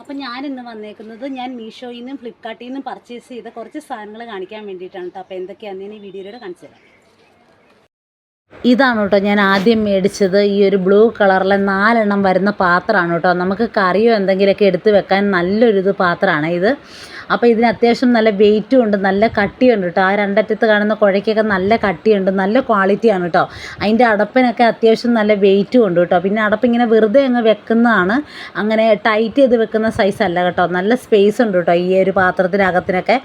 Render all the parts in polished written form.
അപ്പോൾ ഞാനിന്ന് വന്നേക്കുന്നത് ഞാൻ മീഷോയിൽ നിന്നും ഫ്ലിപ്കാർട്ടിൽ നിന്നും പർച്ചേസ് ചെയ്ത കുറച്ച് സാധനങ്ങൾ കാണിക്കാൻ വേണ്ടിയിട്ടാണ് കേട്ടോ. അപ്പോൾ എന്തൊക്കെയാണെന്ന് ഈ വീഡിയോയിലൂടെ കാണിച്ചു തരാം. ഇതാണ് കേട്ടോ ഞാൻ ആദ്യം മേടിച്ചത്. ഈ ഒരു ബ്ലൂ കളറിലെ 4 എണ്ണം വരുന്ന പാത്രമാണ് കേട്ടോ. നമുക്ക് കറിയോ എന്തെങ്കിലുമൊക്കെ എടുത്ത് വെക്കാൻ നല്ലൊരിത് പാത്രമാണ് ഇത്. അപ്പോൾ ഇതിന് അത്യാവശ്യം നല്ല വെയിറ്റും ഉണ്ട്, നല്ല കട്ടിയുണ്ട് കേട്ടോ. ആ രണ്ടറ്റത്ത് കാണുന്ന കുഴയ്ക്കൊക്കെ നല്ല കട്ടിയുണ്ട്, നല്ല ക്വാളിറ്റിയാണ് കേട്ടോ. അതിൻ്റെ അടപ്പിനൊക്കെ അത്യാവശ്യം നല്ല വെയിറ്റും ഉണ്ട് കേട്ടോ. പിന്നെ അടപ്പ് ഇങ്ങനെ വെറുതെ അങ്ങ് വെക്കുന്നതാണ്, അങ്ങനെ ടൈറ്റ് ചെയ്ത് വെക്കുന്ന സൈസ് അല്ല കേട്ടോ. നല്ല സ്പേസ് ഉണ്ട് കേട്ടോ ഈ ഒരു പാത്രത്തിനകത്തിനൊക്കെ.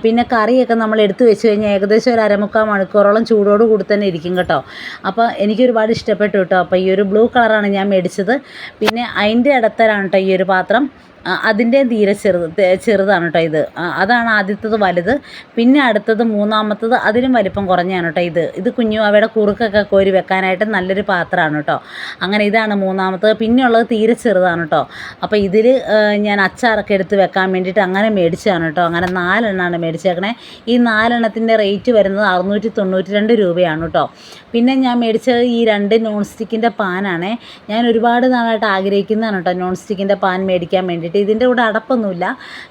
പിന്നെ കറിയൊക്കെ നമ്മൾ എടുത്ത് വെച്ച് കഴിഞ്ഞാൽ ഏകദേശം ഒരു 1/4 മണിക്കൂറോളം ചൂടോട് കൂടി തന്നെ ഇരിക്കും കേട്ടോ. അപ്പോൾ എനിക്കൊരുപാട് ഇഷ്ടപ്പെട്ടു കേട്ടോ. അപ്പോൾ ഈ ഒരു ബ്ലൂ കളറാണ് ഞാൻ മേടിച്ചത്. പിന്നെ അതിൻ്റെ ഇടത്തരാണ് കേട്ടോ ഈ ഒരു പാത്രം. അതിൻ്റെ തീരെ ചെറുതാണ് കേട്ടോ ഇത്. അതാണ് ആദ്യത്തത് വലുത്. പിന്നെ അടുത്തത് മൂന്നാമത്തത് അതിലും വലിപ്പം കുറഞ്ഞാണ് കേട്ടോ ഇത് കുഞ്ഞു അവയുടെ കുറുക്കൊക്കെ കോരി വെക്കാനായിട്ട് നല്ലൊരു പാത്രമാണ് കേട്ടോ. അങ്ങനെ ഇതാണ് മൂന്നാമത്തത്. പിന്നെ ഉള്ളത് തീരെ ചെറുതാണ് കേട്ടോ. അപ്പോൾ ഇതിൽ ഞാൻ അച്ചാറൊക്കെ എടുത്ത് വെക്കാൻ വേണ്ടിയിട്ട് അങ്ങനെ മേടിച്ചതാണ് കേട്ടോ. അങ്ങനെ 4 എണ്ണമാണ് മേടിച്ചേക്കണേ. ഈ 4 എണ്ണത്തിൻ്റെ റേറ്റ് വരുന്നത് 692 രൂപയാണ് കേട്ടോ. പിന്നെ ഞാൻ മേടിച്ചത് ഈ 2 നോൺ സ്റ്റിക്കിൻ്റെ പാനാണേ. ഞാൻ ഒരുപാട് നാളായിട്ട് ആഗ്രഹിക്കുന്നതാണ് കേട്ടോ നോൺ സ്റ്റിക്കിൻ്റെ പാൻ മേടിക്കാൻ വേണ്ടിയിട്ട്. ഇതിൻ്റെ കൂടെ അടപ്പൊന്നുമില്ല,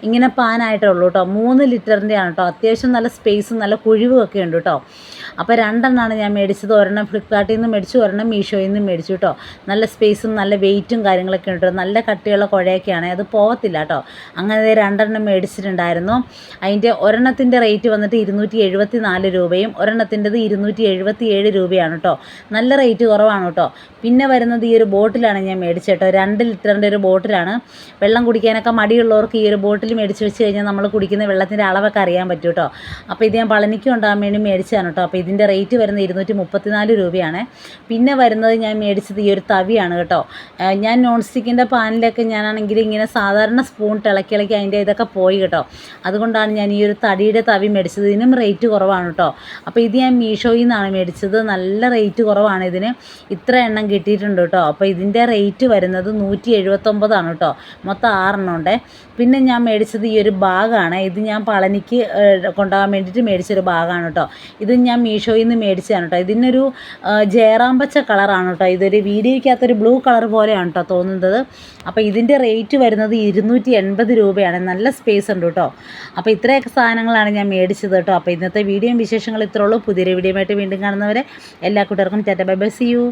ഇങ്ങനെ പാനായിട്ടേ ഉള്ളൂ കേട്ടോ. 3 ലിറ്ററിൻ്റെയാണ് കേട്ടോ. അത്യാവശ്യം നല്ല സ്പേസും നല്ല കുഴിവും ഒക്കെ ഉണ്ട് കേട്ടോ. അപ്പോൾ 2 എണ്ണമാണ് ഞാൻ മേടിച്ചത്. ഒരെണ്ണം ഫ്ലിപ്കാർട്ടിൽ നിന്ന് മേടിച്ചു, ഒരെണ്ണം മീഷോയിൽ നിന്ന് മേടിച്ചു കേട്ടോ. നല്ല സ്പേസും നല്ല വെയിറ്റും കാര്യങ്ങളൊക്കെ ഉണ്ട്. നല്ല കട്ടിയുള്ള കുഴയൊക്കെയാണ്, അത് പോകത്തില്ല കേട്ടോ. അങ്ങനെ 2 എണ്ണം മേടിച്ചിട്ടുണ്ടായിരുന്നു. അതിൻ്റെ ഒരെണ്ണത്തിൻ്റെ റേറ്റ് വന്നിട്ട് 274 രൂപയും ഒരെണ്ണത്തിൻ്റെത് 277 രൂപയാണ് കേട്ടോ. നല്ല റേറ്റ് കുറവാണ് കേട്ടോ. പിന്നെ വരുന്നത് ഈ ഒരു ബോട്ടിലാണ് ഞാൻ മേടിച്ചത് കേട്ടോ. 2 ലിറ്ററിൻ്റെ ഒരു ബോട്ടിലാണ്. വെള്ളം കുടിക്കാനൊക്കെ മടിയുള്ളവർക്ക് ഈ ഒരു ബോട്ടിൽ മേടിച്ച് വെച്ച് കഴിഞ്ഞാൽ നമ്മൾ കുടിക്കുന്ന വെള്ളത്തിൻ്റെ അളവൊക്കെ അറിയാൻ പറ്റും കേട്ടോ. അപ്പോൾ ഇത് ഞാൻ പളനിക്ക് ഉണ്ടാകാൻ വേണ്ടി മേടിച്ചതാണ് കേട്ടോ. അപ്പോൾ ഇതിൻ്റെ റേറ്റ് വരുന്നത് 234 രൂപയാണ്. പിന്നെ വരുന്നത് ഞാൻ മേടിച്ചത് ഈ ഒരു തവിയാണ് കേട്ടോ. ഞാൻ നോൺ സ്റ്റിക്കിൻ്റെ പാനിലൊക്കെ ഞാനാണെങ്കിൽ ഇങ്ങനെ സാധാരണ സ്പൂൺ ഇളക്കി അതിൻ്റെ ഇതൊക്കെ പോയി കേട്ടോ. അതുകൊണ്ടാണ് ഞാൻ ഈ ഒരു തടിയുടെ തവി മേടിച്ചത്. ഇതിനും റേറ്റ് കുറവാണ് കേട്ടോ. അപ്പോൾ ഇത് ഞാൻ മീഷോയിൽ നിന്നാണ് മേടിച്ചത്. നല്ല റേറ്റ് കുറവാണ് ഇതിന്. ഇത്ര എണ്ണം കിട്ടിയിട്ടുണ്ട് കേട്ടോ. അപ്പോൾ ഇതിൻ്റെ റേറ്റ് വരുന്നത് 179 കേട്ടോ. മൊത്തം 6 എണ്ണം ഉണ്ട്. പിന്നെ ഞാൻ മേടിച്ചത് ഈ ഒരു ബാഗാണ്. ഇത് ഞാൻ പളനിക്ക് കൊണ്ടുപോകാൻ വേണ്ടിയിട്ട് മേടിച്ചൊരു ബാഗാണ് കേട്ടോ. ഇത് ഞാൻ മീഷോയിൽ നിന്ന് മേടിച്ചതാണ് കേട്ടോ. ഇതിനൊരു ജയറാമ്പച്ച കളറാണ് കേട്ടോ. ഇതൊരു വീഡിയോയ്ക്കകത്തൊരു ബ്ലൂ കളർ പോലെയാണ് കേട്ടോ തോന്നുന്നത്. അപ്പോൾ ഇതിൻ്റെ റേറ്റ് വരുന്നത് 280 രൂപയാണ്. നല്ല സ്പേസ് ഉണ്ട് കേട്ടോ. അപ്പോൾ ഇത്രയൊക്കെ സാധനങ്ങളാണ് ഞാൻ മേടിച്ചത് കേട്ടോ. അപ്പോൾ ഇന്നത്തെ വീഡിയോയും വിശേഷങ്ങൾ ഇത്രയുള്ളൂ. പുതിയൊരു വീഡിയോയുമായിട്ട് വീണ്ടും കാണുന്നവരെ എല്ലാ കൂട്ടുകാർക്കും tata bye bye, see U.